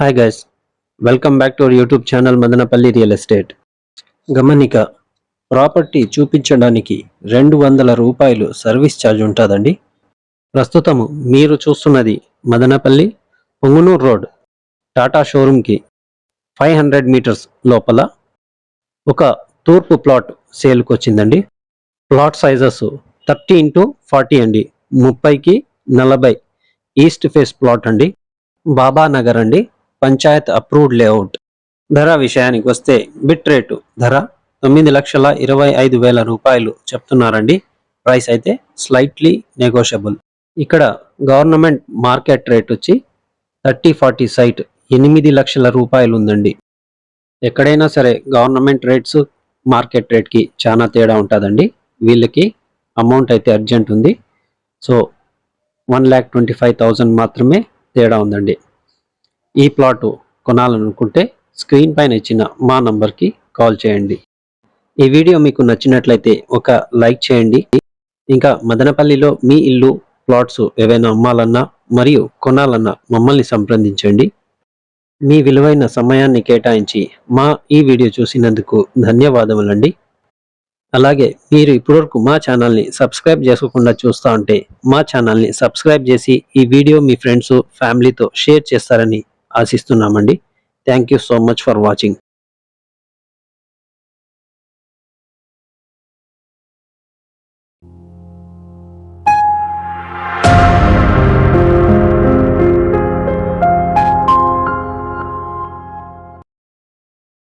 Hi guys, welcome back to our YouTube channel Madanapalle real estate. గమనిక, property చూపించడానికి 200 రూపాయలు service charge ఉంటుందండి. ప్రస్తుతము మీరు చూస్తున్నది మదనపల్లి పొంగునూరు రోడ్ టాటా షోరూమ్కి 500 మీటర్స్ లోపల ఒక తూర్పు ప్లాట్ సేల్కి వచ్చిందండి. ప్లాట్ సైజెస్ 30x40 అండి, 30కి 40 ఈస్ట్ ఫేస్ ప్లాట్ అండి. బాబా నగర్ అండి, పంచాయత్ అప్రూవ్డ్ లేఅవుట్. ధర విషయానికి వస్తే బిట్ రేటు ధర 9,25,000 రూపాయలు చెప్తున్నారండి. ప్రైస్ అయితే స్లైట్లీ నెగోషియబుల్. ఇక్కడ గవర్నమెంట్ మార్కెట్ రేట్ వచ్చి 30-40 సైట్ 8 లక్షల రూపాయలు ఉందండి. ఎక్కడైనా సరే గవర్నమెంట్ రేట్స్ మార్కెట్ రేట్కి చాలా తేడా ఉంటుందండి. వీళ్ళకి అమౌంట్ అయితే అర్జెంట్ ఉంది, సో 1,25,000 మాత్రమే తేడా ఉందండి. ఈ ప్లాటు కొనాలనుకుంటే స్క్రీన్ పైన ఇచ్చిన మా నంబర్కి కాల్ చేయండి. ఈ వీడియో మీకు నచ్చినట్లయితే ఒక లైక్ చేయండి. ఇంకా మదనపల్లిలో మీ ఇల్లు ప్లాట్స్ ఏవైనా అమ్మాలన్నా మరియు కొనాలన్నా మమ్మల్ని సంప్రదించండి. మీ విలువైన సమయాన్ని కేటాయించి మా ఈ వీడియో చూసినందుకు ధన్యవాదములండి. అలాగే మీరు ఇప్పటివరకు మా ఛానల్ని సబ్స్క్రైబ్ చేసుకోకుండా చూస్తూ ఉంటే మా ఛానల్ని సబ్స్క్రైబ్ చేసి ఈ వీడియో మీ ఫ్రెండ్స్ ఫ్యామిలీతో షేర్ చేస్తారని ఆశిస్తున్నామండి. Thank you so much for watching.